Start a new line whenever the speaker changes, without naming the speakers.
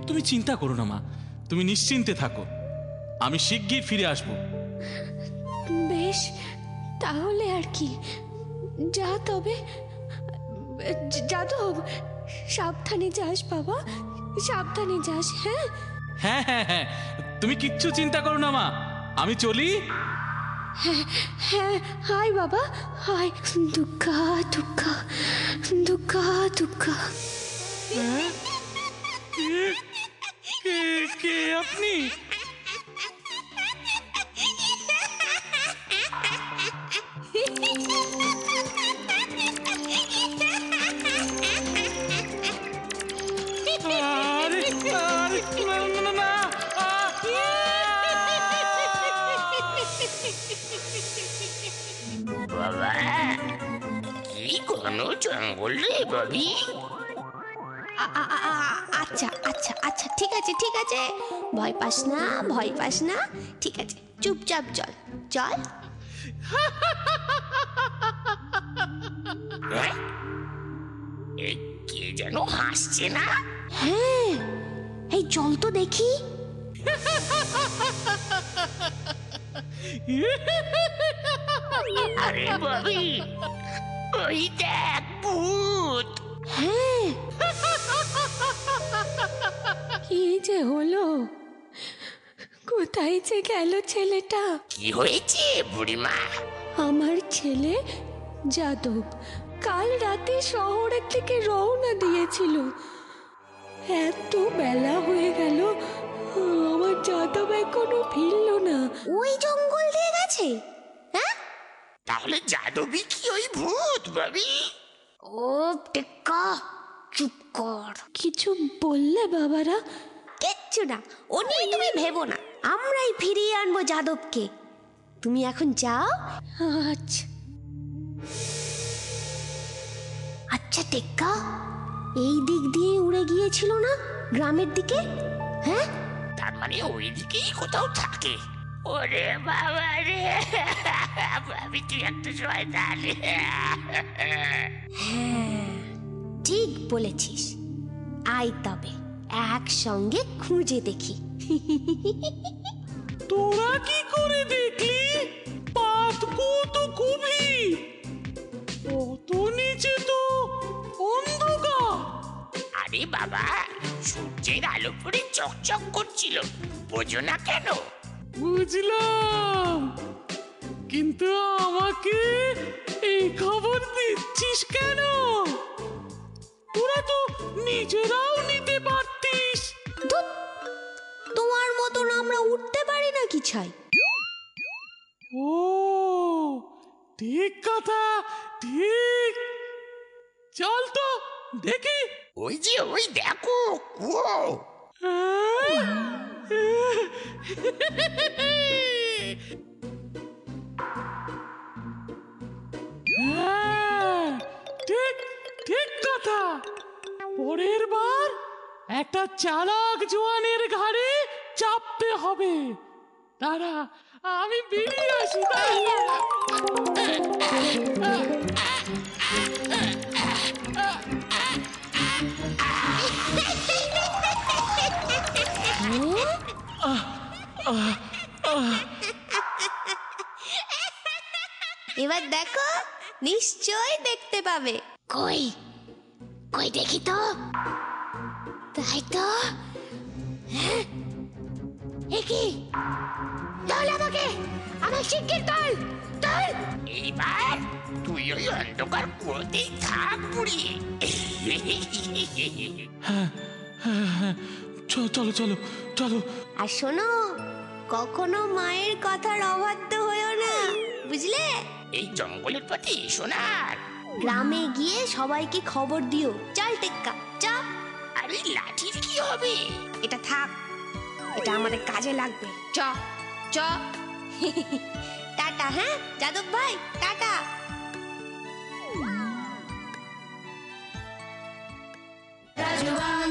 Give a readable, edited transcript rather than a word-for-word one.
তুমি চিন্তা করো না মা, তুমি নিশ্চিন্তে থাকো, আমি শিগগির ফিরে আসব।
বেশ, তাহলে আর কি, যা তবে। যাদব, সাবধানে যাস বাবা, সাবধানে যাস। হ্যাঁ
হ্যাঁ হ্যাঁ হ্যাঁ, তুমি কিচ্ছু চিন্তা করো না মা, আমি চলি।
হ্যাঁ হ্যাঁ, হাই বাবা হাই। দুঃখা দুঃখা দুঃখা দুঃখা।
কে আপনি?
বাবা, কি ঘন জঙ্গল রে বাবি।
আচ্ছা আচ্ছা আচ্ছা, ঠিক আছে ঠিক আছে, ভয় পাস না ভয় পাস না, ঠিক আছে, চুপচাপ চল চল।
কে যেন হাসছে না?
হ্যাঁ, এই চল তো দেখি।
আরে বাবি, ওই দেখ ভূত।
হ্যাঁ, কি যে হলো, কোথায় যে গেল ছেলেটা?
কি হয়েছে বুড়িমা?
আমার ছেলে যাদব কাল রাতে শহরের থেকে রওনা দিয়েছিল। এত বেলা হয়ে গেল, আমার যাদব এখনো ফিরল না। ওই জঙ্গল দিয়ে গেছে? হ্যাঁ,
তাহলে যাদবই কি ওই ভূত বাবি?
ও টেক্কা, চুপ কর, কিছু বললে বাবারা? কিচ্ছু না, ও নিয়ে তুমি ভেবো না, আমরাই ফিরিয়ে আনবো যাদবকে। তুমি এখন যাও। আচ্ছা আচ্ছা টেক্কা, এই দিক দিয়ে উড়ে গিয়েছিল না গ্রামের দিকে? হ্যাঁ,
তার মানে ওই দিকেই কোথাও থাকে। ওরে বাবা রে, বাবি তুই একটা শয়তান।
হ্যাঁ ঠিক বলেছিস, আয় তবে একসঙ্গে খুঁজে দেখি।
তোরা কি করে দেখলি? পাত কত গভীর, কত নিচে তো অন্ধকার।
আরে বাবা, সূর্যের আলো পড়ে চকচক করছিল, বোঝো না কেন?
বুঝলাম, কিন্তু আমাকে এই খবর দিচ্ছিস কেন? তোরা তো নিজেরাও নিতে পারতিস।
তোমার মতন আমরা উঠতে পারি না কি ছাই?
ও ঠিক কথা, ঠিক, চল তো দেখি।
ওই যে ওই দেখো কুয়ো।
হ্যাঁ, ঠিক ঠিক কথা, পরের বার একটা চালাক জোয়ানের ঘাড়ে চাপতে হবে। দাঁড়া, আমি বেরিয়ে আসি।
এবার দেখো, নিশ্চয় দেখতে পাবে। কই কই দেখি তো, তাই তো। কি দল আমাকে, আমার শিগগির দল দল।
এইবার তুই ওই অন্ধকার কুয়োতেই থাক বুড়ি।
চলো চলো চলো।
আর শোনো, কখনো মায়ের কথার অবাধ্য হয়েও না, বুঝলে?
এই জঙ্গলের পথে এসো না।
গ্রামে গিয়ে সবাইকে খবর দিও। চল টেক্কা চ।
আরে লাঠির কি হবে?
এটা থাক, এটা আমাদের কাজে লাগবে। চ চ। টাটা। হ্যাঁ যাদব ভাই, টাটা। রাজবান